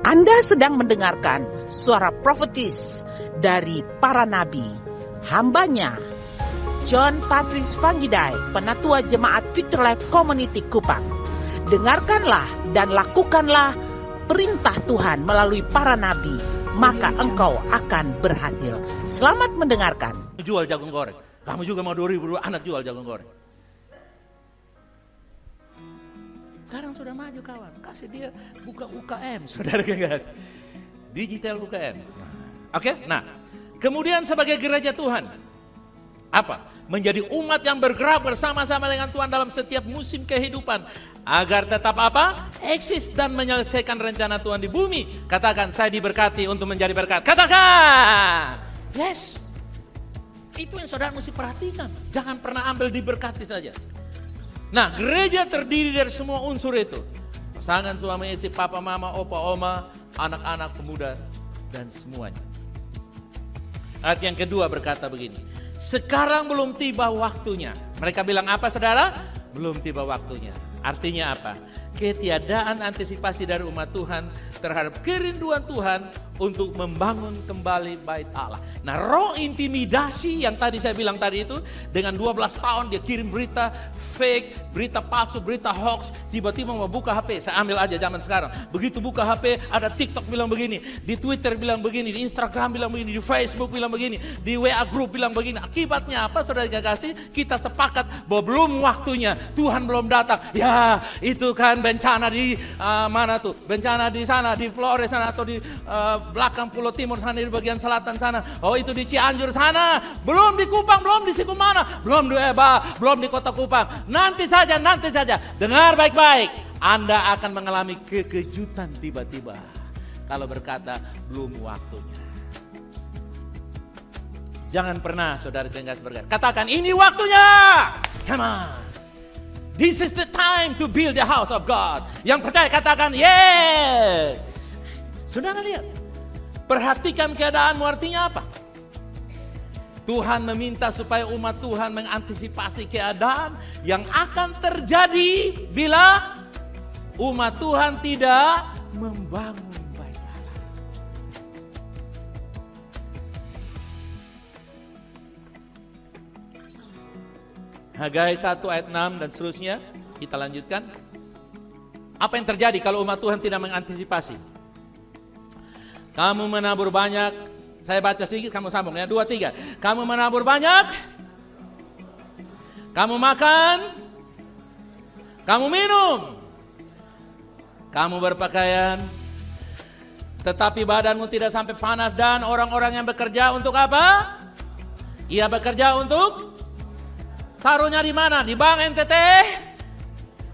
Anda sedang mendengarkan suara profetis dari para nabi, hambanya John Patrice Vanggidai, Penatua Jemaat Victory Life Community Kupang. Dengarkanlah dan lakukanlah perintah Tuhan melalui para nabi, maka engkau akan berhasil. Selamat mendengarkan. Jual jagung goreng. Kamu juga mau 2.000 anak jual jagung goreng. Sekarang sudah maju kawan. Kasih dia buka UKM. Saudara guys. Digital UKM. Oke? Nah, kemudian sebagai gereja Tuhan. Apa? Menjadi umat yang bergerak bersama-sama dengan Tuhan dalam setiap musim kehidupan. Agar tetap apa? Eksis dan menyelesaikan rencana Tuhan di bumi. Katakan, saya diberkati untuk menjadi berkat. Katakan! Yes! Itu yang saudara mesti perhatikan. Jangan pernah ambil diberkati saja. Nah, gereja terdiri dari semua unsur itu. Pasangan, suami, istri, papa, mama, opa, oma, anak-anak, pemuda, dan semuanya. Ayat yang kedua berkata begini. Sekarang belum tiba waktunya. Mereka bilang apa saudara? Belum tiba waktunya. Artinya apa? Ketiadaan antisipasi dari umat Tuhan terhadap kerinduan Tuhan untuk membangun kembali bait Allah. Nah, roh intimidasi yang tadi saya bilang tadi itu, dengan 12 tahun dia kirim berita fake, berita palsu, berita hoax, tiba-tiba mau buka HP, saya ambil aja zaman sekarang. Begitu buka HP, ada TikTok bilang begini, di Twitter bilang begini, di Instagram bilang begini, di Facebook bilang begini, di WA group bilang begini. Akibatnya apa saudara kasih? Kita sepakat bahwa belum waktunya, Tuhan belum datang. Ya, itu kan bencana di mana tuh? Bencana di sana, di Flores sana, atau di belakang Pulau Timur sana, di bagian selatan sana. Oh, itu di Cianjur sana. Belum di Kupang, belum di Sikumana, belum di Eba, belum di Kota Kupang. Nanti saja, nanti saja. Dengar baik-baik. Anda akan mengalami kekejutan tiba-tiba kalau berkata belum waktunya. Jangan pernah saudara tenggas berkata, katakan ini waktunya. Come on. This is the time to build the house of God. Yang percaya katakan, yeah. Saudara lihat, perhatikan keadaanmu artinya apa? Tuhan meminta supaya umat Tuhan mengantisipasi keadaan yang akan terjadi bila umat Tuhan tidak membangun bait Allah. Hagai 1 ayat 6 dan seterusnya, kita lanjutkan. Apa yang terjadi kalau umat Tuhan tidak mengantisipasi? Kamu menabur banyak, saya baca sedikit, kamu sambung ya, 2, 3. Kamu menabur banyak, kamu makan, kamu minum, kamu berpakaian, tetapi badanmu tidak sampai panas. Dan orang-orang yang bekerja untuk apa? Ia bekerja untuk, taruhnya di mana? Di bank NTT,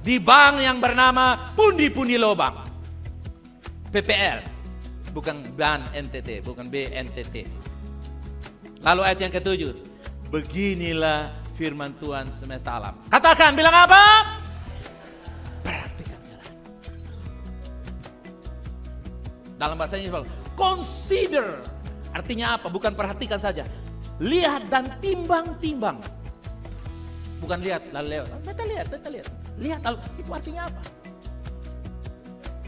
di bank yang bernama Pundi-Pundi Lobang, PPL. Bukan BAN NTT, bukan BNTT. Lalu ayat yang ke-7. Beginilah firman Tuhan semesta alam. Katakan, bilang apa? Perhatikan. Dalam bahasa Inggris, consider. Artinya apa? Bukan perhatikan saja. Lihat dan timbang-timbang. Bukan lihat lalu lewat. Beta lihat. Lihat lalu, itu artinya apa?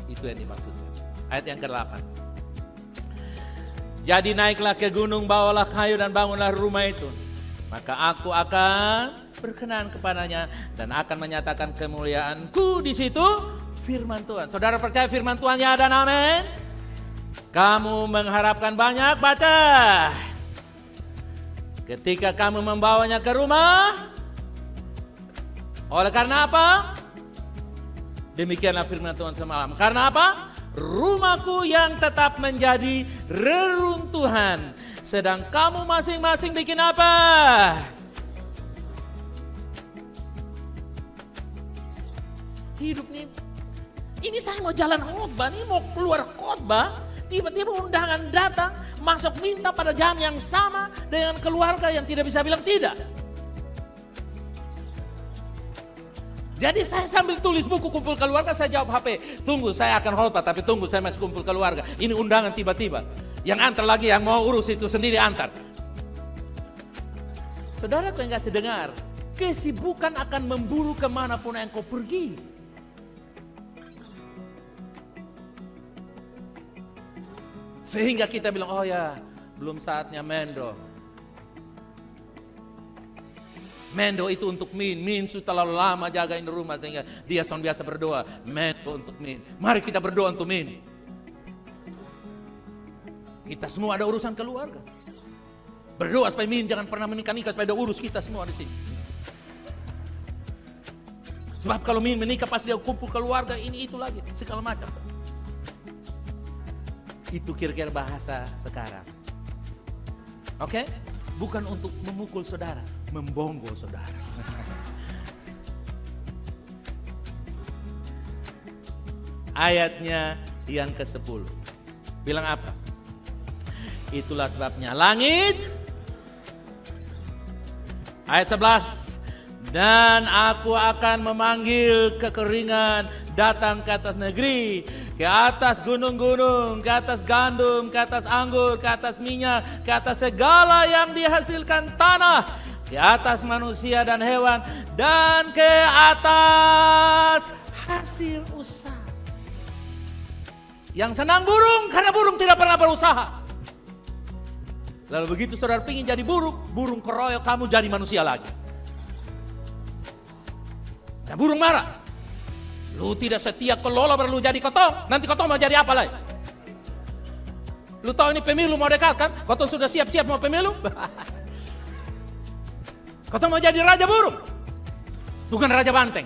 Itu yang dimaksudnya. Ayat yang ke-8. Jadi naiklah ke gunung, bawalah kayu dan bangunlah rumah itu. Maka aku akan berkenan kepadanya dan akan menyatakan kemuliaanku di situ. Firman Tuhan. Saudara percaya firman Tuhan ya, dan amin? Kamu mengharapkan banyak, baca. Ketika kamu membawanya ke rumah, oleh karena apa? Demikianlah firman Tuhan semalam. Karena apa? Rumahku yang tetap menjadi reruntuhan, sedang kamu masing-masing bikin apa? Hidup nih, ini saya mau jalan khotbah, ini mau keluar khotbah, tiba-tiba undangan datang, masuk minta pada jam yang sama dengan keluarga yang tidak bisa bilang tidak. Jadi saya sambil tulis buku kumpul keluarga, saya jawab HP. Tunggu, saya akan khotbah, tapi tunggu, saya masih kumpul keluarga. Ini undangan tiba-tiba. Yang antar lagi, yang mau urus itu sendiri antar. Saudara kau yang kasih dengar, kesibukan akan memburu kemanapun yang kau pergi. Sehingga kita bilang, oh ya, belum saatnya Mendo. Mendo itu untuk Min. Min sudah terlalu lama jagain rumah sehingga dia biasa berdoa. Mendo untuk Min. Mari kita berdoa untuk Min. Kita semua ada urusan keluarga. Berdoa supaya Min jangan pernah menikah supaya ada urus kita semua di sini. Sebab kalau Min menikah pasti dia kumpul keluarga ini itu lagi segala macam. Itu kira-kira bahasa sekarang. Oke? Bukan untuk memukul saudara, membonggol saudara. Ayatnya yang ke-10. Bilang apa? Itulah sebabnya langit. Ayat 11. Dan aku akan memanggil kekeringan datang ke atas negeri, ke atas gunung-gunung, ke atas gandum, ke atas anggur, ke atas minyak, ke atas segala yang dihasilkan tanah, ke atas manusia dan hewan, dan ke atas hasil usaha. Yang senang burung karena burung tidak pernah berusaha. Lalu begitu saudara ingin jadi burung, burung keroyok kamu jadi manusia lagi. Dan burung marah. Lu tidak setia kelola baru lu jadi kotong. Nanti kotong mau jadi apa lagi? Lu tahu ini pemilu mau dekat kan? Kotong sudah siap-siap mau pemilu? Kotong mau jadi raja burung. Bukan raja banteng.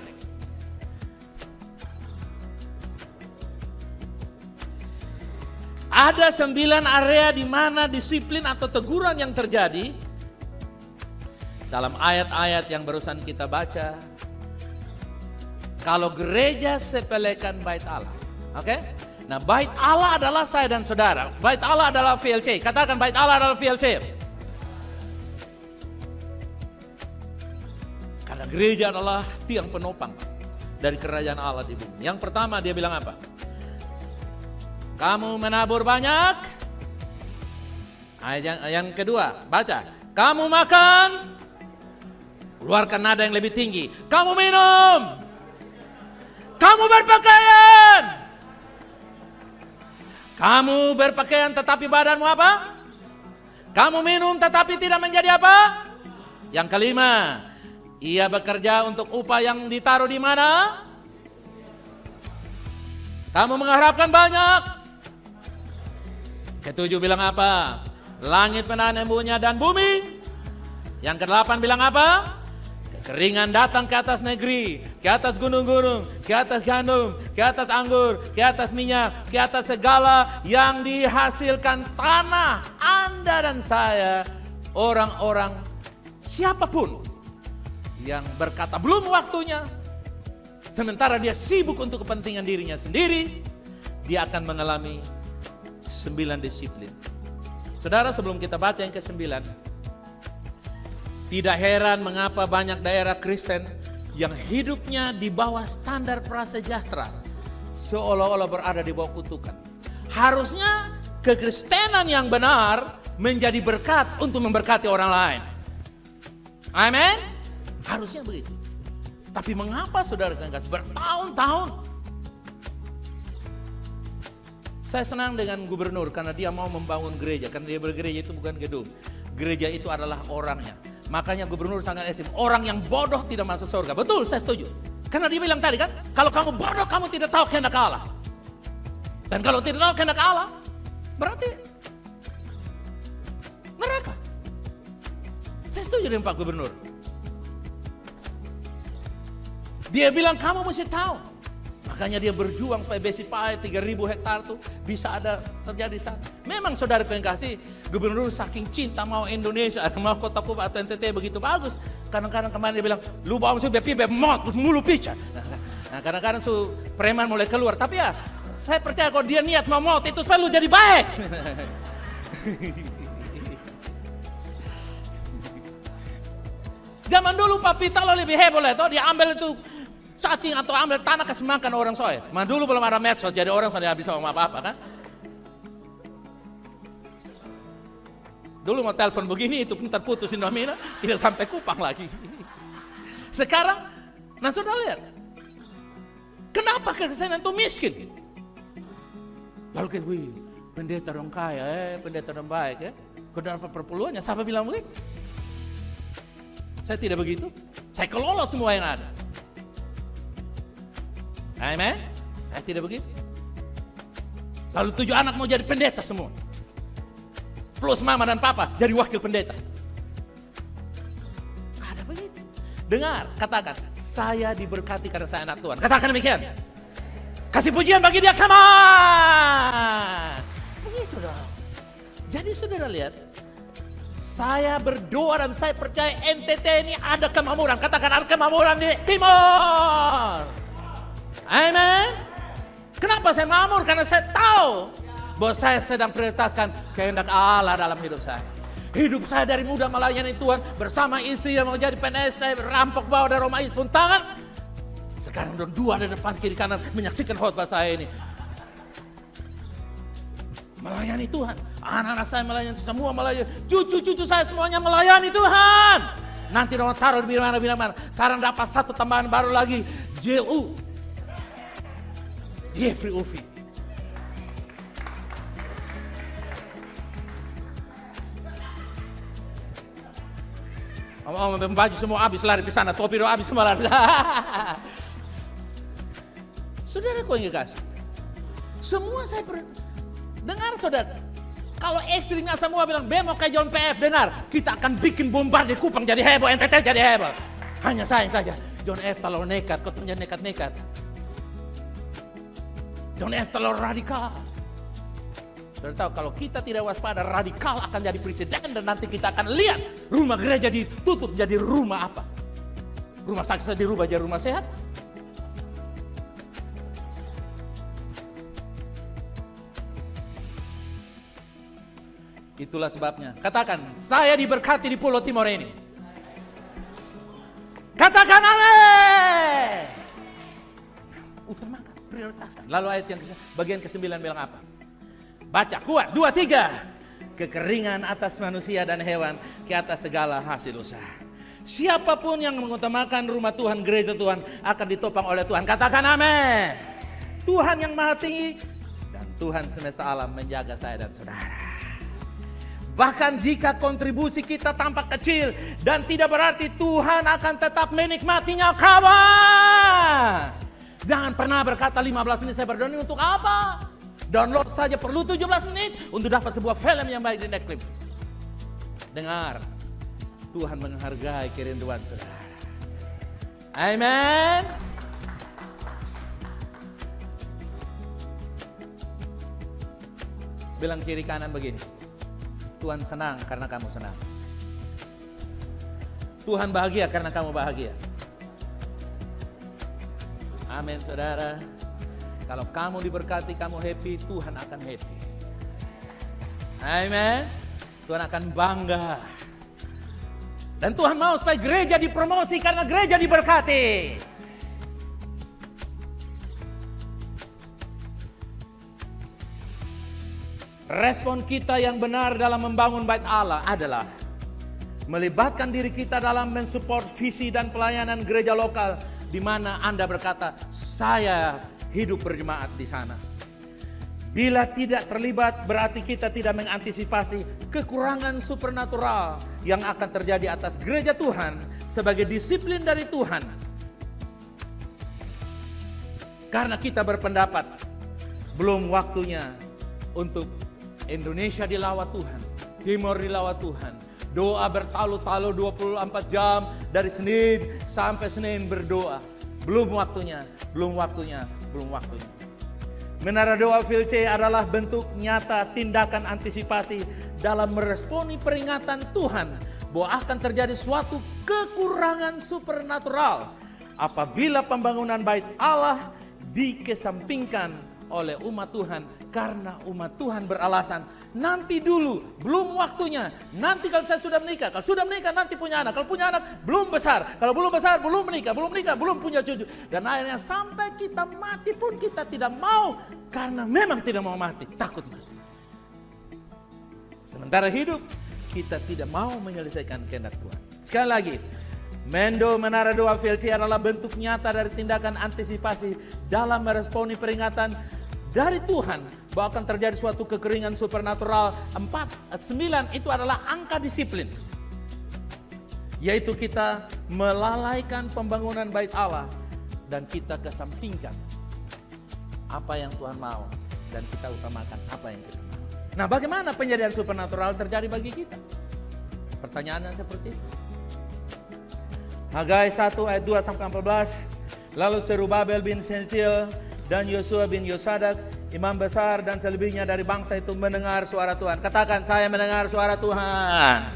Ada 9 area di mana disiplin atau teguran yang terjadi dalam ayat-ayat yang barusan kita baca. Kalau gereja sepelekan bait Allah. Oke? Nah, bait Allah adalah saya dan saudara. Bait Allah adalah VLC. Katakan bait Allah adalah VLC. Karena gereja adalah tiang penopang dari kerajaan Allah di bumi. Yang pertama dia bilang apa? Kamu menabur banyak. Ayat yang kedua, baca. Kamu makan, keluarkan nada yang lebih tinggi. Kamu minum, kamu berpakaian. Kamu berpakaian tetapi badanmu apa? Kamu minum tetapi tidak menjadi apa? Yang kelima, ia bekerja untuk upah yang ditaruh di mana? Kamu mengharapkan banyak. Ketujuh bilang apa? Langit menahan embunnya dan bumi. Yang kedelapan bilang apa? Kekeringan datang ke atas negeri, ke atas gunung-gunung, ke atas gandum, ke atas anggur, ke atas minyak, ke atas segala yang dihasilkan tanah. Anda dan saya, orang-orang siapapun yang berkata belum waktunya, sementara dia sibuk untuk kepentingan dirinya sendiri, dia akan mengalami 9 disiplin. Saudara, sebelum kita baca yang ke-9, tidak heran mengapa banyak daerah Kristen yang hidupnya di bawah standar prasejahtera, seolah-olah berada di bawah kutukan. Harusnya kekristenan yang benar menjadi berkat untuk memberkati orang lain. Amin? Harusnya begitu. Tapi mengapa saudara kasih bertahun-tahun? Saya senang dengan gubernur karena dia mau membangun gereja. Karena dia bergereja itu bukan gedung. Gereja itu adalah orangnya. Makanya gubernur sangat estim. Orang yang bodoh tidak masuk surga. Betul, saya setuju. Karena dia bilang tadi kan, kalau kamu bodoh kamu tidak tahu kehendak Allah. Dan kalau tidak tahu kehendak Allah, berarti neraka. Saya setuju dengan Pak Gubernur. Dia bilang kamu mesti tahu. Makanya dia berjuang supaya Besi Pae 3.000 hektar itu bisa ada terjadi sana. Memang saudara yang kasih, gubernur saking cinta mau Indonesia atau mau kota Kuba atau NTT begitu bagus. Kadang-kadang kemarin dia bilang, lu bawa musuh bepi bemot mulu pica. Nah kadang-kadang su preman mulai keluar. Tapi ya saya percaya kalau dia niat mau mot itu supaya lu jadi baik. Zaman dulu Pak Pitalo lebih heboh lah, dia ambil itu cacing atau ambil tanah kasih makan orang soe. Mah dulu belum ada medsos, jadi orang sudah bisa ngomong apa-apa kan. Dulu mau telepon begini itu pun terputus Indomina, tidak sampai Kupang lagi. Sekarang, nah saudara lihat, kenapa kekristenan itu miskin? Lalu kita, pendeta dong kaya, pendeta dong baik ya. Kau dapat perpuluhannya, siapa bilang begitu? Saya tidak begitu. Saya kelola semua yang ada. Amen. Saya tidak begitu. Lalu 7 anak mau jadi pendeta semua. Plus mama dan papa jadi wakil pendeta. Ada begitu. Dengar, katakan, saya diberkati karena saya anak Tuhan. Katakan demikian. Kasih pujian bagi dia, come on. Begitu dong. Jadi saudara lihat, saya berdoa dan saya percaya NTT ini ada kemakmuran. Katakan ada kemakmuran di timur. Amen. Kenapa saya makmur? Karena saya tahu bahwa saya sedang prioritaskan kehendak Allah dalam hidup saya. Hidup saya dari muda melayani Tuhan bersama istri yang mau jadi PNS, saya rampok bawa dari rumah istri pun tangan. Sekarang udah 2 di depan kiri kanan menyaksikan khotbah saya ini. Melayani Tuhan. Anak-anak saya melayani, semua melayani. Cucu-cucu saya semuanya melayani Tuhan. Nanti orang taruh di mana. Sekarang dapat 1 tambahan baru lagi. JU. Jeffrey Ufi. Om baju semua habis lari ke sana. Topi doa habis semua lari. Saudara kau yang kasih. Semua saya dengar saudara. Kalau istrinya semua bilang, "Bemo kayak John PF," dengar, kita akan bikin bombardir Kupang jadi heboh, NTT jadi heboh. Hanya saya saja, John F terlalu nekat, kau ternyata nekat-nekat. John F terlalu radikal. Saudara tahu kalau kita tidak waspada, radikal akan jadi presiden dan nanti kita akan lihat rumah gereja ditutup jadi rumah apa? Rumah sakit dirubah jadi rumah sehat. Itulah sebabnya. Katakan, saya diberkati di Pulau Timur ini. Katakan amin. Utamakan, prioritaskan. Lalu ayat yang bagian ke-9 bilang apa? Baca, kuat, 2, 3. Kekeringan atas manusia dan hewan, ke atas segala hasil usaha. Siapapun yang mengutamakan rumah Tuhan, gereja Tuhan, akan ditopang oleh Tuhan. Katakan amin. Tuhan yang maha tinggi dan Tuhan semesta alam menjaga saya dan saudara. Bahkan jika kontribusi kita tampak kecil dan tidak berarti, Tuhan akan tetap menikmatinya, kawan. Jangan pernah berkata 15 menit saya berdoa untuk apa? Download saja perlu 17 menit untuk dapat sebuah film yang baik di Netflix. Dengar, Tuhan menghargai kerinduan saudara. Amen. Bilang kiri kanan begini. Tuhan senang karena kamu senang. Tuhan bahagia karena kamu bahagia. Amin saudara. Kalau kamu diberkati, kamu happy, Tuhan akan happy. Amin. Tuhan akan bangga. Dan Tuhan mau supaya gereja dipromosi karena gereja diberkati. Respon kita yang benar dalam membangun bait Allah adalah melibatkan diri kita dalam mensupport visi dan pelayanan gereja lokal di mana Anda berkata, saya hidup berjemaat di sana. Bila tidak terlibat, berarti kita tidak mengantisipasi kekurangan supernatural yang akan terjadi atas gereja Tuhan sebagai disiplin dari Tuhan. Karena kita berpendapat belum waktunya untuk Indonesia dilawat Tuhan, Timur dilawat Tuhan. Doa bertalu-talu 24 jam dari Senin sampai Senin berdoa. Belum waktunya. Menara doa Vilce adalah bentuk nyata tindakan antisipasi dalam meresponi peringatan Tuhan bahwa akan terjadi suatu kekurangan supernatural apabila pembangunan bait Allah dikesampingkan oleh umat Tuhan karena umat Tuhan beralasan nanti dulu, belum waktunya. Nanti kalau saya sudah menikah, kalau sudah menikah nanti punya anak, kalau punya anak belum besar, kalau belum besar belum menikah, belum punya cucu. Dan akhirnya sampai kita mati pun kita tidak mau karena memang tidak mau mati, takut mati. Sementara hidup kita tidak mau menyelesaikan kehendak Tuhan. Sekali lagi, Menara Doa VLC adalah bentuk nyata dari tindakan antisipasi dalam meresponi peringatan dari Tuhan bahwa akan terjadi suatu kekeringan supernatural. 9 itu adalah angka disiplin. Yaitu kita melalaikan pembangunan bait Allah dan kita kesampingkan apa yang Tuhan mau dan kita utamakan apa yang kita mau. Nah, bagaimana penyediaan supernatural terjadi bagi kita? Pertanyaannya seperti itu. Hagai 1 ayat 2 sampai 14. Lalu Zerubabel bin Shealtiel dan Yosua bin Yosadak, imam besar dan selebihnya dari bangsa itu mendengar suara Tuhan. Katakan, saya mendengar suara Tuhan,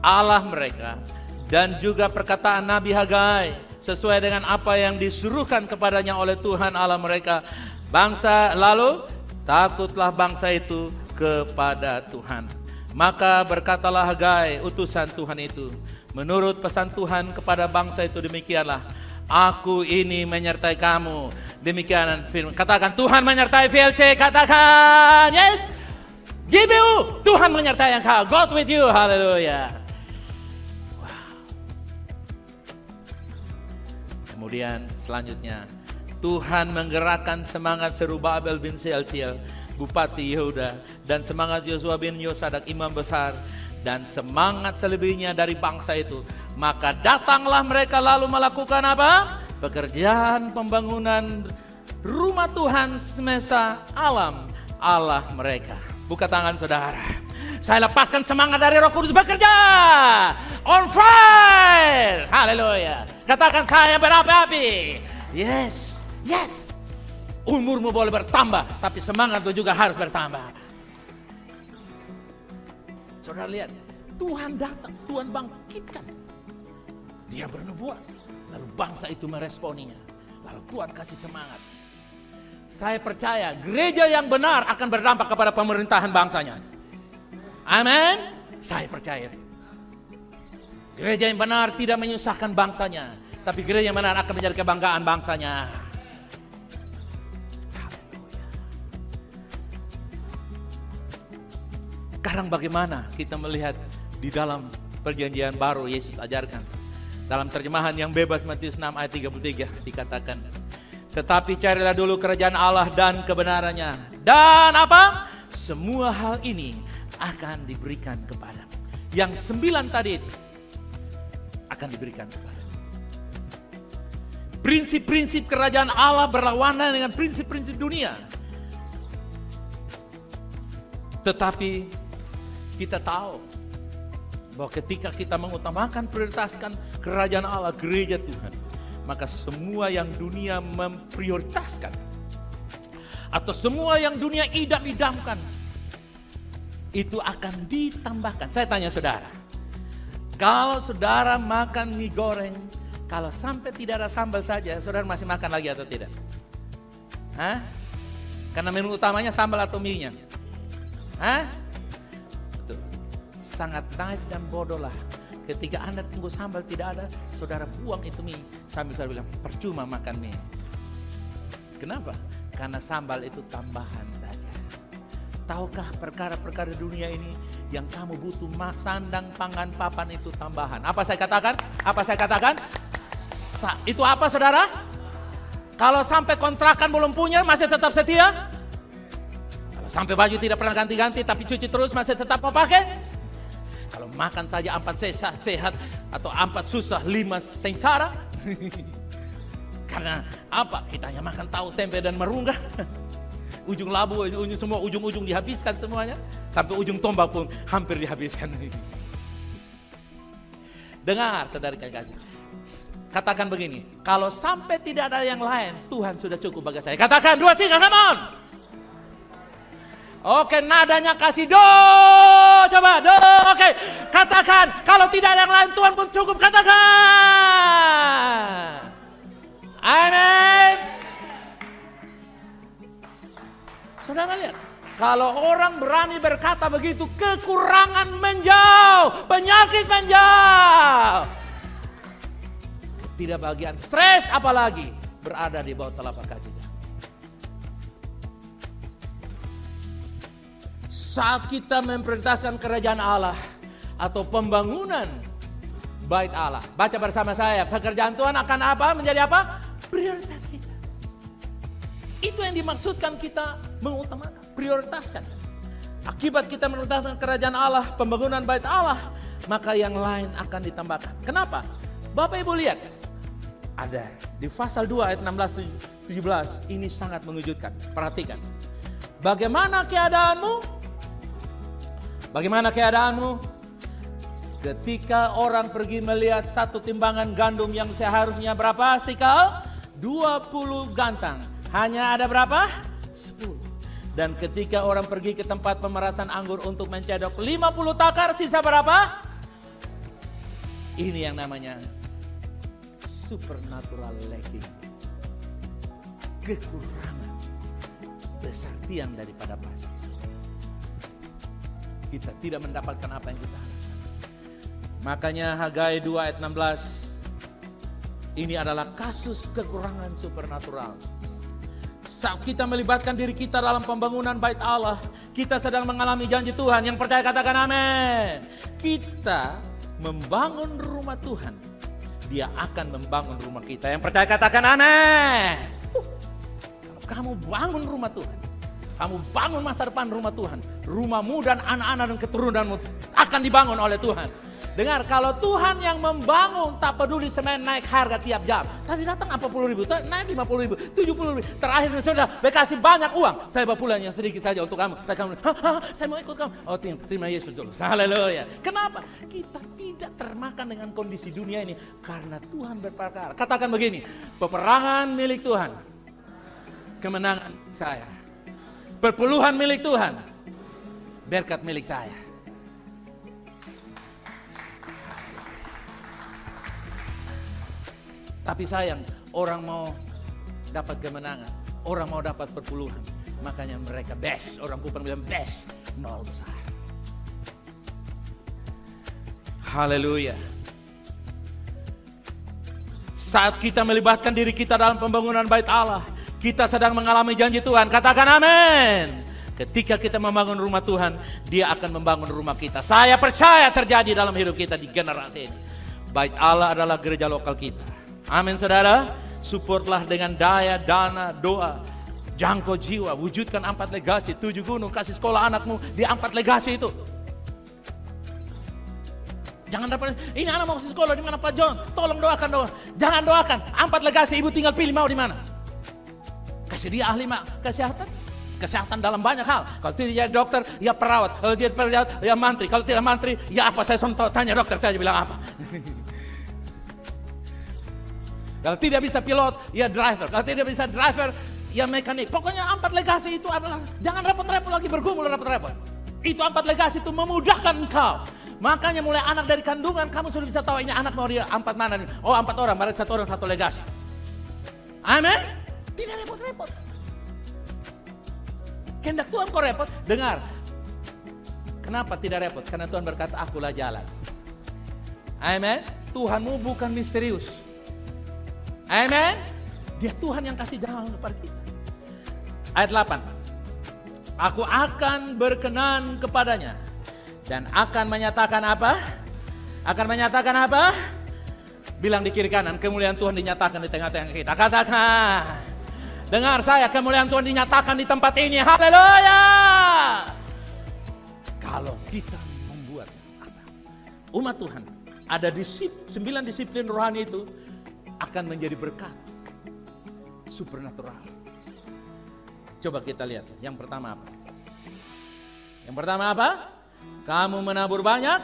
Allah mereka, dan juga perkataan Nabi Hagai sesuai dengan apa yang disuruhkan kepadanya oleh Tuhan Allah mereka. Bangsa lalu takutlah bangsa itu kepada Tuhan. Maka berkatalah Hagai, utusan Tuhan itu, menurut pesan Tuhan kepada bangsa itu demikianlah, aku ini menyertai kamu. Demikian firman. Katakan, Tuhan menyertai VLC. Katakan, yes. GBU, Tuhan menyertai engkau. God with you. Haleluya. Wow. Kemudian selanjutnya, Tuhan menggerakkan semangat Zerubabel bin Shealtiel, Bupati Yehuda, dan semangat Yosua bin Yosadak, imam besar, dan semangat selebihnya dari bangsa itu. Maka datanglah mereka lalu melakukan apa? Pekerjaan pembangunan rumah Tuhan semesta alam, Allah mereka. Buka tangan saudara. Saya lepaskan semangat dari Roh Kudus bekerja. On fire. Haleluya. Katakan, saya berapi-api. Yes, yes. Umurmu boleh bertambah, tapi semangatmu juga harus bertambah. Saudara lihat, Tuhan datang, Tuhan bangkitkan. Dia bernubuat, lalu bangsa itu meresponinya. Lalu Tuhan kasih semangat. Saya percaya gereja yang benar akan berdampak kepada pemerintahan bangsanya. Amin. Saya percaya. Gereja yang benar tidak menyusahkan bangsanya, tapi gereja yang benar akan menjadi kebanggaan bangsanya. Sekarang bagaimana kita melihat di dalam perjanjian baru Yesus ajarkan. Dalam terjemahan yang bebas Matius 6 ayat 33 dikatakan, tetapi carilah dulu kerajaan Allah dan kebenarannya. Dan apa? Semua hal ini akan diberikan kepadamu. Yang 9 tadi itu akan diberikan kepadamu. Prinsip-prinsip kerajaan Allah berlawanan dengan prinsip-prinsip dunia. Tetapi kita tahu bahwa ketika kita mengutamakan, prioritaskan kerajaan Allah, gereja Tuhan, maka semua yang dunia memprioritaskan atau semua yang dunia idam-idamkan itu akan ditambahkan. Saya tanya saudara, kalau saudara makan mie goreng, kalau sampai tidak ada sambal saja, saudara masih makan lagi atau tidak? Hah? Karena menu utamanya sambal atau mie-nya? Hah? Sangat naif dan bodoh lah ketika Anda tunggu sambal tidak ada, saudara buang itu mie sambil saudara bilang percuma makan mie. Kenapa? Karena sambal itu tambahan saja. Tahukah perkara-perkara dunia ini yang kamu butuh sandang, pangan, papan itu tambahan. Apa saya katakan? Apa saya katakan? Itu apa saudara? Kalau sampai kontrakan belum punya masih tetap setia? Kalau sampai baju tidak pernah ganti-ganti tapi cuci terus masih tetap mau pakai? Kalau makan saja 4 sehat atau 4 susah 5 sengsara. Karena apa? Kita hanya makan tahu, tempe dan merunggah. Ujung labu, semua ujung-ujung dihabiskan semuanya. Sampai ujung tombak pun hampir dihabiskan. Dengar saudara kasih. Katakan begini, kalau sampai tidak ada yang lain, Tuhan sudah cukup bagi saya. Katakan 2, 3, come on. Oke, nadanya kasih do, coba do. Oke, katakan kalau tidak ada yang lain Tuhan pun cukup. Katakan, amin. Saudara lihat, kalau orang berani berkata begitu, kekurangan menjauh, penyakit menjauh. Tidak bagian stres apalagi berada di bawah telapak kakinya. Saat kita memprioritaskan kerajaan Allah atau pembangunan bait Allah, baca bersama saya, pekerjaan Tuhan akan apa? Menjadi apa? Prioritas kita. Itu yang dimaksudkan kita mengutamakan, prioritaskan. Akibat kita mengutamakan kerajaan Allah, pembangunan bait Allah, maka yang lain akan ditambahkan. Kenapa? Bapak Ibu lihat, ada di pasal 2 ayat 16-17, ini sangat mengejutkan. Perhatikan. Bagaimana keadaanmu? Bagaimana keadaanmu? Ketika orang pergi melihat satu timbangan gandum yang seharusnya berapa sikal? 20 gantang. Hanya ada berapa? 10. Dan ketika orang pergi ke tempat pemerasan anggur untuk mencedok 50 takar, sisa berapa? Ini yang namanya supernatural lacking. Kekurangan kesaktian daripada pasal. Kita tidak mendapatkan apa yang kita harapkan. Makanya Hagai 2 ayat 16, ini adalah kasus kekurangan supernatural. Saat kita melibatkan diri kita dalam pembangunan bait Allah, kita sedang mengalami janji Tuhan. Yang percaya katakan amin. Kita membangun rumah Tuhan, Dia akan membangun rumah kita. Yang percaya katakan amin. Kalau kamu bangun rumah Tuhan, kamu bangun masa depan rumah Tuhan, rumahmu dan anak-anak dan keturunanmu akan dibangun oleh Tuhan. Dengar, kalau Tuhan yang membangun, tak peduli semen naik harga tiap jam. Tadi datang 40.000, naik 50.000, 70.000. Terakhir sudah kasih banyak uang. Saya bawa pulang yang sedikit saja untuk kamu. Saya mau ikut kamu. Oh, terima Yesus dulu. Haleluya. Kenapa? Kita tidak termakan dengan kondisi dunia ini karena Tuhan berperkara. Katakan begini, peperangan milik Tuhan, kemenangan saya. Perpuluhan milik Tuhan, berkat milik saya. Tapi sayang, orang mau dapat kemenangan, orang mau dapat perpuluhan, makanya mereka best. Orang Kupang bilang best, nol besar. Haleluya. Saat kita melibatkan diri kita dalam pembangunan bait Allah, kita sedang mengalami janji Tuhan. Katakan amin. Ketika kita membangun rumah Tuhan, Dia akan membangun rumah kita. Saya percaya terjadi dalam hidup kita di generasi ini. Bait Allah adalah gereja lokal kita. Amin saudara. Supportlah dengan daya, dana, doa. Jangkau jiwa, wujudkan 4 legasi, 7 gunung, kasih sekolah anakmu di 4 legasi itu. Jangan dapat, ini anak mau kasih sekolah di mana Pak John? Tolong doakan dong. Jangan doakan, 4 legasi, ibu tinggal pilih mau di mana. Kasih dia ahli kesehatan. Kesehatan dalam banyak hal. Kalau tidak jadi dokter, ya perawat. Kalau dia perawat, ya mantri. Kalau tidak mantri, ya apa? Saya tanya dokter, saya bilang apa. Kalau tidak bisa pilot, ya driver. Kalau tidak bisa driver, ya mekanik. Pokoknya 4 legasi itu adalah, jangan repot-repot lagi bergumul repot-repot. Itu 4 legasi itu memudahkan engkau. Makanya mulai anak dari kandungan, kamu sudah bisa tahu ini anak mau dia 4 mana. Oh 4 orang, berarti 1 orang 1 legasi. Amin? Tidak repot-repot. Kehendak Tuhan kok repot? Dengar. Kenapa tidak repot? Karena Tuhan berkata, akulah jalan. Amin? Tuhanmu bukan misterius. Amen. Dia Tuhan yang kasih jalan kepada kita. Ayat 8. Aku akan berkenan kepadanya dan akan menyatakan apa? Akan menyatakan apa? Bilang di kiri kanan, kemuliaan Tuhan dinyatakan di tengah-tengah kita. Katakan. Dengar saya, kemuliaan Tuhan dinyatakan di tempat ini. Haleluya. Kalau kita membuat apa? Umat Tuhan ada 9 disiplin rohani itu akan menjadi berkat supernatural. Coba kita lihat. Yang pertama apa? Yang pertama apa? Kamu menabur banyak,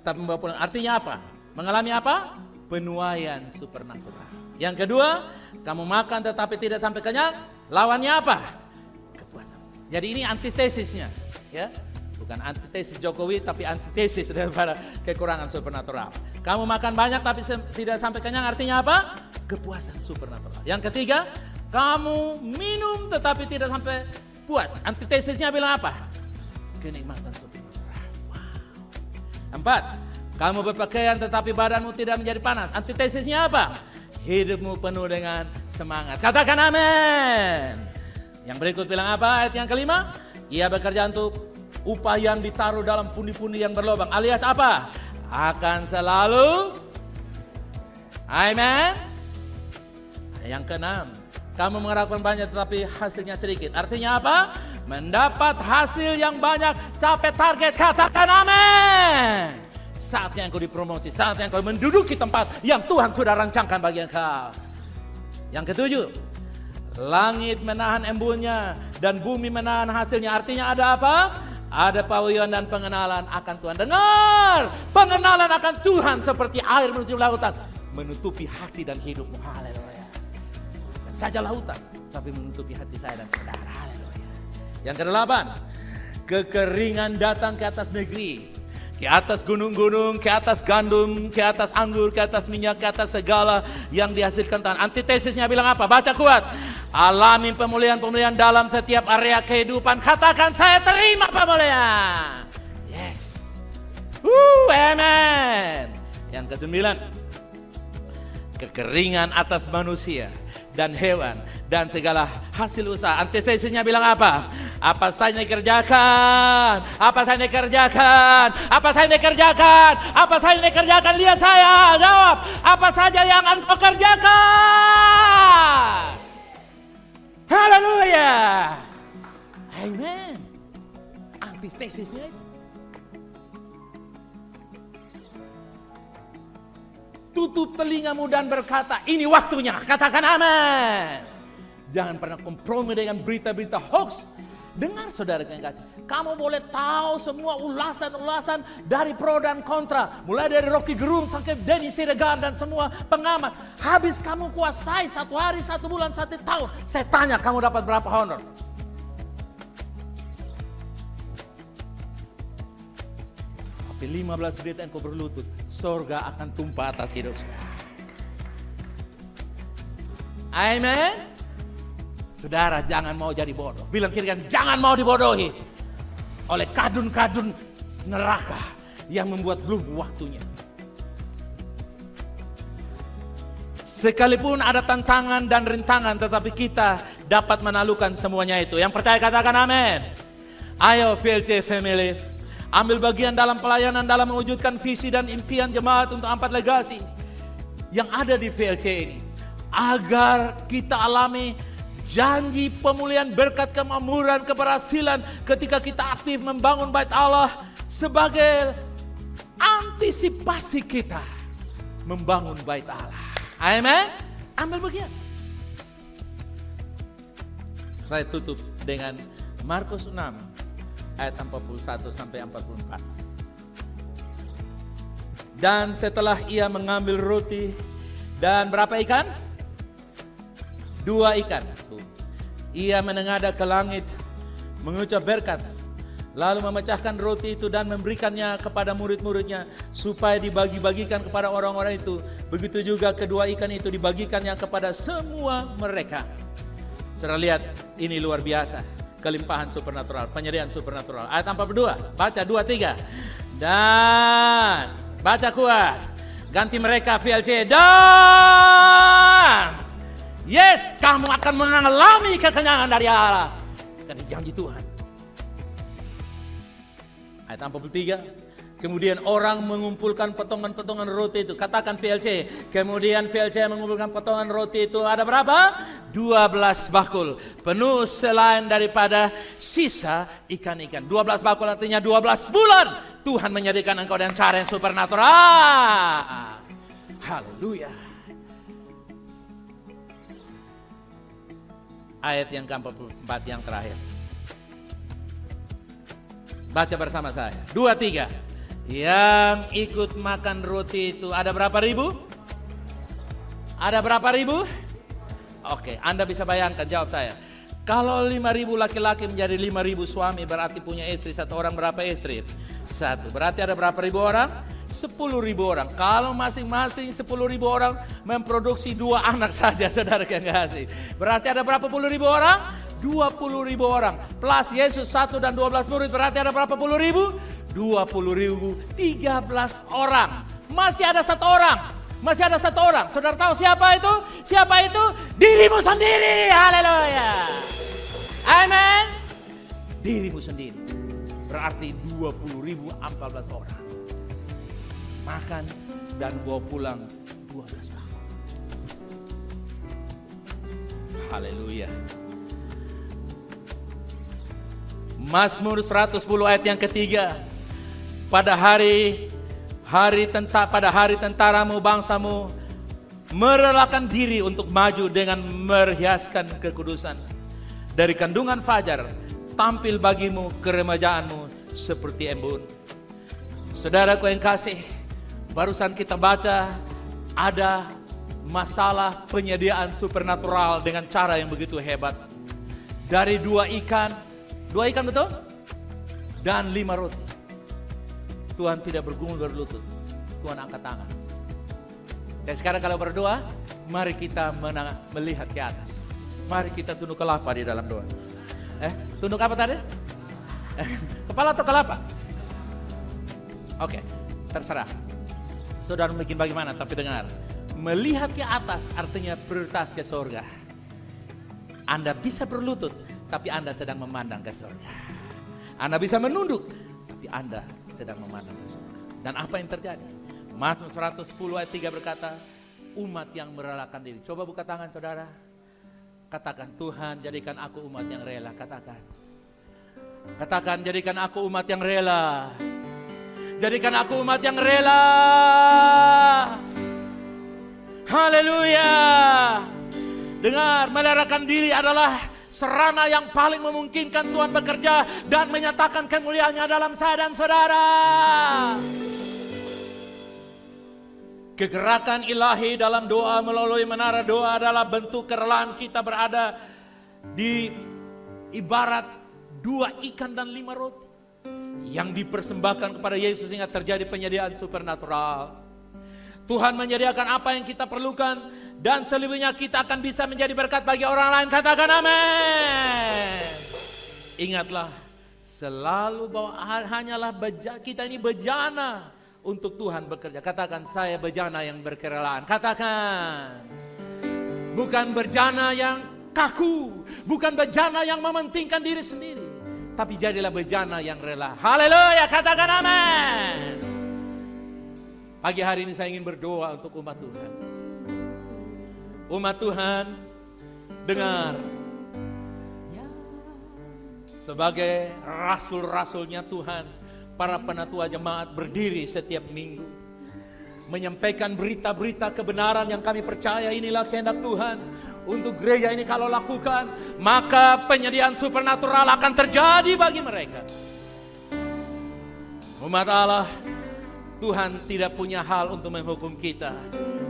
tapi membawa pulang. Artinya apa? Mengalami apa? Penuaian supernatural. Yang kedua, kamu makan tetapi tidak sampai kenyang. Lawannya apa? Kepuasan. Jadi ini antitesisnya, ya. Bukan antitesis Jokowi, tapi antitesis daripada kekurangan supernatural. Kamu makan banyak tapi tidak sampai kenyang, artinya apa? Kepuasan supernatural. Yang ketiga, kamu minum tetapi tidak sampai puas. Antitesisnya bilang apa? Kenikmatan supernatural. Wow. 4, kamu berpakaian tetapi badanmu tidak menjadi panas. Antitesisnya apa? Hidupmu penuh dengan semangat. Katakan amin. Yang berikut bilang apa? Ayat yang kelima, ia bekerja untuk upah yang ditaruh dalam pundi-pundi yang berlubang. Alias apa? Akan selalu. Amen. Yang keenam, Kamu mengharapkan banyak tetapi hasilnya sedikit. Artinya apa? Mendapat hasil yang banyak, capai target, katakan amin. Saatnya engkau dipromosi, saatnya engkau menduduki tempat yang Tuhan sudah rancangkan bagi engkau. Yang ketujuh, langit menahan embunnya dan bumi menahan hasilnya. Artinya ada apa? Ada pauyuan dan pengenalan akan Tuhan. Dengar, pengenalan akan Tuhan seperti air menutupi lautan, menutupi hati dan hidupmu. Haleluya. Bukan saja lautan, tapi menutupi hati saya dan saudara. Haleluya. Yang kedelapan, kekeringan datang ke atas negeri, ke atas gunung-gunung, ke atas gandum, ke atas anggur, ke atas minyak, ke atas segala yang dihasilkan Tuhan. Antitesisnya bilang apa? Baca kuat. Alami pemulihan-pemulihan dalam setiap area kehidupan. Katakan saya terima pemulihan. Yes. Amen. Yang kesembilan, kekeringan atas manusia dan hewan dan segala hasil usaha. Antitesisnya bilang apa? Apa saja yang dikerjakan, apa saja yang dikerjakan, apa saja yang dikerjakan, apa saja yang dikerjakan. Lihat saya, jawab. Apa saja yang engkau kerjakan? Haleluya. Amen. Antitesisnya tutup telingamu dan berkata, ini waktunya. Katakan amin. Jangan pernah kompromi dengan berita-berita hoax. Dengar saudara yang kasih, kamu boleh tahu semua ulasan-ulasan dari pro dan kontra. Mulai dari Rocky Gerung sampai Denny Siregar dan semua pengamat. Habis kamu kuasai 1 hari, 1 bulan, 1 tahun. Saya tanya, kamu dapat berapa honor? Tapi 15 menit engkau berlutut, surga akan tumpah atas hidup saya. Amen. Saudara, jangan mau jadi bodoh. Bilang kiri kan, jangan mau dibodohi oleh kadun-kadun neraka yang membuat belum waktunya. Sekalipun ada tantangan dan rintangan, tetapi kita dapat menaklukkan semuanya itu. Yang percaya katakan amin. Ayo VLC Family, ambil bagian dalam pelayanan dalam mewujudkan visi dan impian jemaat untuk 4 legasi yang ada di VLC ini. Agar kita alami janji pemulihan, berkat, kemakmuran, keberhasilan ketika kita aktif membangun bait Allah sebagai antisipasi kita membangun bait Allah. Amen. Ambil bagian. Saya tutup dengan Markus 6 ayat 41 sampai 44. Dan setelah ia mengambil roti dan berapa ikan? 2 ikan. Ia menengadah ke langit, mengucap berkat, lalu memecahkan roti itu dan memberikannya kepada murid-muridnya supaya dibagi-bagikan kepada orang-orang itu. Begitu juga kedua ikan itu dibagikannya kepada semua mereka. Saudara lihat, ini luar biasa. Kelimpahan supernatural, penyediaan supernatural. Ayat 42, baca 2-3. Dan, baca kuat. Ganti mereka VLC. Dan yes, kamu akan mengalami kekenyangan dari Allah. Karena janji Tuhan. Ayat 43. Kemudian orang mengumpulkan potongan-potongan roti itu. Katakan VLC. Kemudian VLC mengumpulkan potongan roti itu. Ada berapa? 12 bakul. Penuh selain daripada sisa ikan-ikan. 12 bakul artinya 12 bulan. Tuhan menyediakan engkau dengan cara yang supernatural. Haleluya. Ayat yang ke-44 yang terakhir. Baca bersama saya. 2-3. Yang ikut makan roti itu ada berapa ribu? Ada berapa ribu? Oke, Anda bisa bayangkan, jawab saya. Kalau 5.000 laki-laki menjadi 5.000 suami, berarti punya istri 1 orang berapa istri? 1. Berarti ada berapa ribu orang? 10.000 orang. Kalau masing-masing 10.000 orang memproduksi 2 anak saja, saudara yang kasih. Berarti ada berapa puluh ribu orang? 20.000 orang. Plus Yesus 1 dan 12 murid, berarti ada berapa puluh ribu? 20.000, 13 orang. Masih ada 1 orang. Masih ada 1 orang. Saudara tahu siapa itu? Siapa itu? Dirimu sendiri. Haleluya. Amen. Dirimu sendiri. Berarti 20.000, 14 orang. Makan dan bawa pulang 12 bakul. Haleluya. Mazmur 110 ayat yang ketiga. Pada hari tentaramu bangsamu merelakan diri untuk maju dengan meriaskan kekudusan. Dari kandungan fajar tampil bagimu keremajaanmu seperti embun. Saudaraku yang kasih, barusan kita baca ada masalah penyediaan supernatural dengan cara yang begitu hebat. Dari 2 ikan betul? Dan 5 roti. Tuhan tidak bergumul berlutut, Tuhan angkat tangan. Dan sekarang kalau berdoa, mari kita melihat ke atas. Mari kita tunduk kelapa di dalam doa. Tunduk apa tadi? Kepala atau kelapa? Oke, terserah. Saudara bikin bagaimana, tapi dengar. Melihat ke atas artinya prioritas ke surga. Anda bisa berlutut, tapi Anda sedang memandang ke surga. Anda bisa menunduk, tapi Anda sedang memandang ke surga. Dan apa yang terjadi? Mazmur 110 ayat 3 berkata, umat yang merelakan diri. Coba buka tangan saudara. Katakan, Tuhan jadikan aku umat yang rela. Katakan, jadikan aku umat yang rela. Jadikan aku umat yang rela. Haleluya. Dengar, merelakan diri adalah sarana yang paling memungkinkan Tuhan bekerja dan menyatakan kemuliaannya dalam saya dan saudara. Kegerakan ilahi dalam doa melalui menara doa adalah bentuk kerelaan kita berada di ibarat 2 ikan dan 5 roti yang dipersembahkan kepada Yesus sehingga terjadi penyediaan supernatural. Tuhan menyediakan apa yang kita perlukan dan selebihnya kita akan bisa menjadi berkat bagi orang lain. Katakan amin. Ingatlah selalu bahwa hanyalah kita ini bejana untuk Tuhan bekerja. Katakan, saya bejana yang berkerelaan. Katakan, bukan bejana yang kaku, bukan bejana yang mementingkan diri sendiri, tapi jadilah bejana yang rela. Haleluya, katakan amin. Pagi hari ini saya ingin berdoa untuk umat Tuhan. Umat Tuhan, dengar. Sebagai rasul-rasulnya Tuhan, para penatua jemaat berdiri setiap minggu menyampaikan berita-berita kebenaran yang kami percaya inilah kehendak Tuhan untuk gereja ini. Kalau lakukan, maka penyediaan supernatural akan terjadi bagi mereka. Umat Allah, Tuhan tidak punya hal untuk menghukum kita,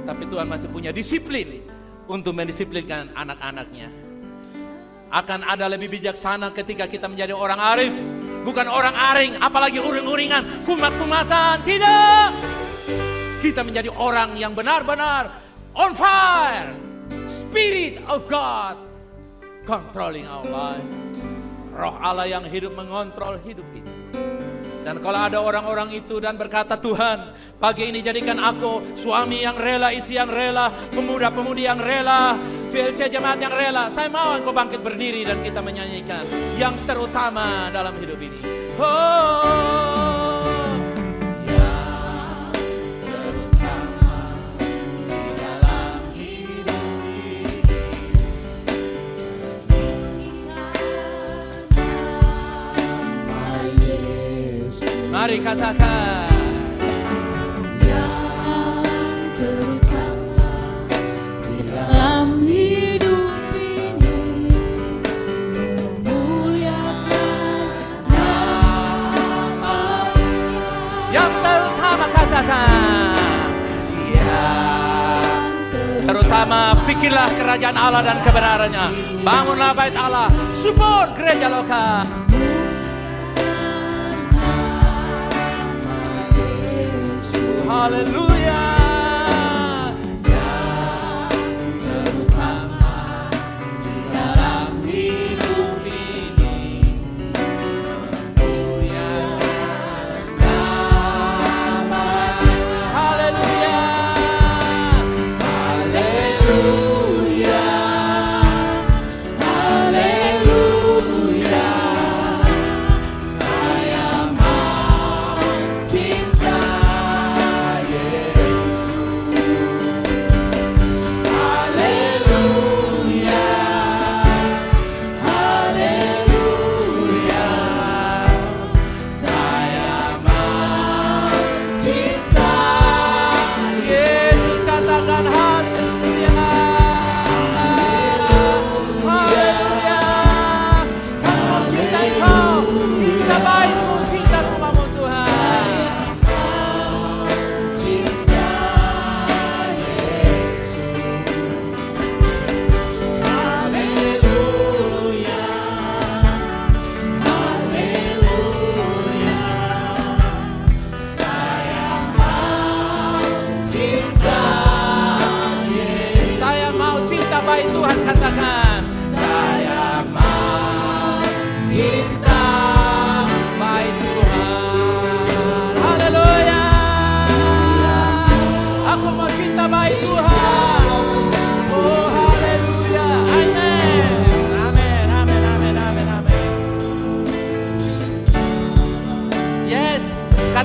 tapi Tuhan masih punya disiplin untuk mendisiplinkan anak-anaknya. Akan ada lebih bijaksana ketika kita menjadi orang arif, bukan orang aring, apalagi uring-uringan, kumat-kumatan. Tidak. Kita menjadi orang yang benar-benar on fire. Spirit of God controlling our life. Roh Allah yang hidup mengontrol hidup kita. Dan kalau ada orang-orang itu dan berkata, Tuhan, pagi ini jadikan aku suami yang rela, istri yang rela, pemuda-pemudi yang rela, VLC jemaat yang rela. Saya mau engkau bangkit berdiri dan kita menyanyikan yang terutama dalam hidup ini. Oh, yang terutama di dalam hidup ini. Mari katakan, yang terutama di dalam hidup ini, memuliakan nama-Nya. Yang terutama katakan, yang terutama pikirlah kerajaan Allah dan kebenarannya. Bangunlah bait Allah, support gereja lokal. Haleluya. Yang terutama di dalam hidup ini, memuliakan nama-Nya. Haleluya. Haleluya. Haleluya. Saya mau cinta Yesus.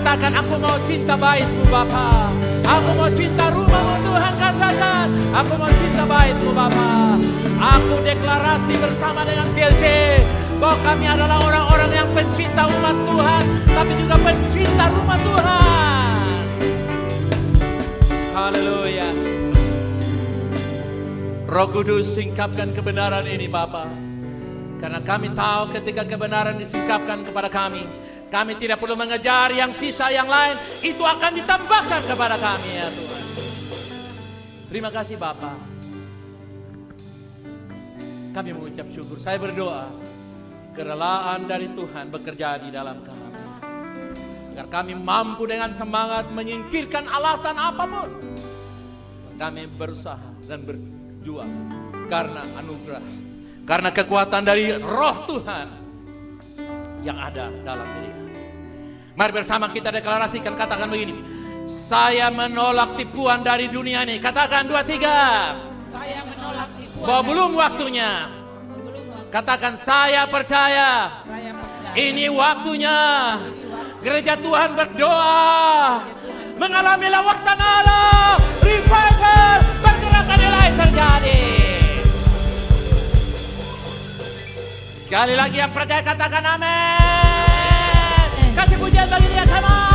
Katakan, aku mau cinta baitmu Bapa. Aku mau cinta rumahmu Tuhan. Katakan, aku mau cinta baitmu Bapa. Aku deklarasi bersama dengan PLC bahwa kami adalah orang-orang yang pencinta umat Tuhan, tapi juga pencinta rumah Tuhan. Haleluya. Roh Kudus, singkapkan kebenaran ini Bapa. Karena kami tahu ketika kebenaran disingkapkan kepada kami tidak perlu mengejar yang sisa yang lain. Itu akan ditambahkan kepada kami ya Tuhan. Terima kasih Bapa. Kami mengucap syukur. Saya berdoa kerelaan dari Tuhan bekerja di dalam kami. Agar kami mampu dengan semangat menyingkirkan alasan apapun. Kami berusaha dan berjuang karena anugerah, karena kekuatan dari Roh Tuhan yang ada dalam diri kami. Mari bersama kita deklarasikan, katakan begini. Saya menolak tipuan dari dunia ini. Katakan 2, 3. Saya menolak tipuan. Bahwa belum waktunya. Katakan, saya percaya. Ini waktunya. Gereja Tuhan berdoa mengalami lawatan Allah, revival, pergerakan ilahi terjadi. Sekali lagi yang percaya katakan amin. Kasih pujian bagi dia, come on.